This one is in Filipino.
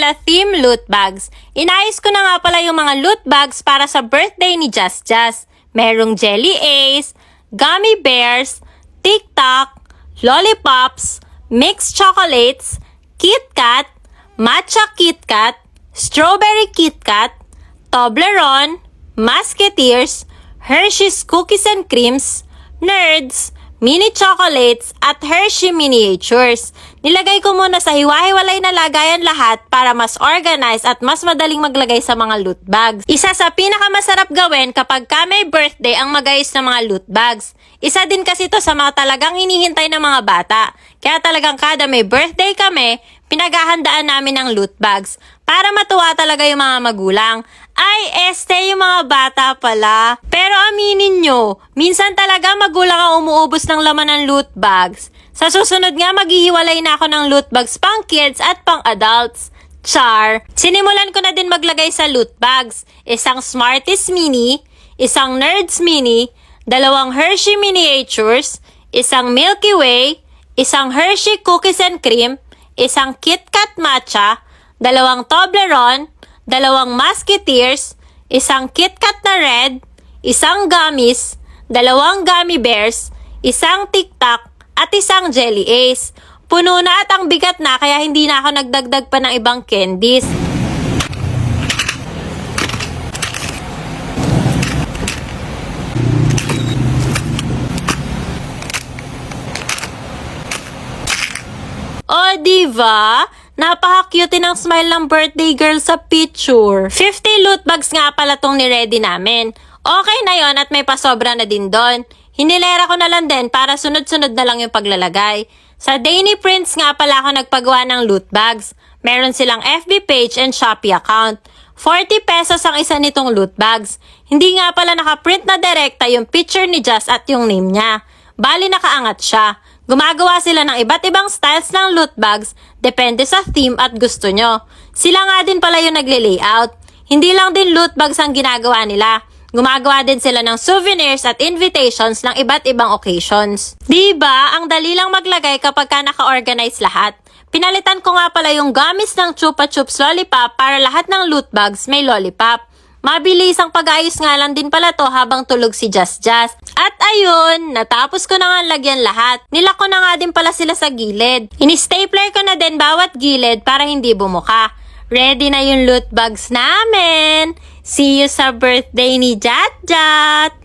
pala theme loot bags. Inayos ko na nga pala yung mga loot bags para sa birthday ni Just Just. Merong Jelly Ace, Gummy Bears, Tic Tac, Lollipops, Mixed Chocolates, Kit Kat, Matcha Kit Kat, Strawberry Kit Kat, Toblerone, Musketeers, Hershey's Cookies and Creams, Nerds, Mini Chocolates, at Hershey Miniatures. Nilagay ko muna sa hiwa-hiwalay na lagayan lahat para mas organized at mas madaling maglagay sa mga loot bags. Isa sa pinakamasarap gawin kapag ka may birthday ang magayos ng mga loot bags. Isa din kasi to sa mga talagang hinihintay ng mga bata. Kaya talagang kada may birthday kami, pinaghahandaan namin ng loot bags para matuwa talaga yung mga magulang. Ay, yung mga bata pala. Pero aminin nyo, minsan talaga magulang ang umuubos ng laman ng loot bags. Sa susunod nga, maghihiwalay na ako ng loot bags pang kids at pang adults. Char! Sinimulan ko na din maglagay sa loot bags. Isang Smarties Mini, isang Nerds Mini, dalawang Hershey Miniatures, isang Milky Way, isang Hershey Cookies and Cream, isang Kit Kat Matcha, dalawang Toblerone, dalawang Musketeers, isang Kit Kat na Red, isang Gummies, dalawang Gummy Bears, isang Tic Tac, at isang Jelly Ace. Puno na at ang bigat na kaya hindi na ako nagdagdag pa ng ibang candies. O, diba? Napaka-cute ng smile ng birthday girl sa picture. 50 loot bags nga pala tong ni-ready namin. Okay na yon at may pasobra na din doon. Hinilera ko na lang din para sunod-sunod na lang yung paglalagay. Sa Dainy Prints nga pala ako nagpagawa ng loot bags. Meron silang FB page and Shopee account. 40 pesos ang isa nitong loot bags. Hindi nga pala nakaprint na direkta yung picture ni Just at yung name niya. Bali nakaangat siya. Gumagawa sila ng iba't ibang styles ng loot bags, depende sa theme at gusto nyo. Sila nga din pala yung nagle-layout. Hindi lang din loot bags ang ginagawa nila. Gumagawa din sila ng souvenirs at invitations ng iba't ibang occasions. Diba, ang dali lang maglagay kapag ka naka-organize lahat. Pinalitan ko nga pala yung gummies ng Chupa Chups Lollipop para lahat ng loot bags may lollipop. Mabilis ang pag-ayos nga lang din pala to habang tulog si Just Just. At ayun, natapos ko na nga lagyan lahat. Nilak ko na nga din pala sila sa gilid. Ini-stapler ko na din bawat gilid para hindi bumuka. Ready na yung loot bags namin! See you sa birthday ni Jat Jat!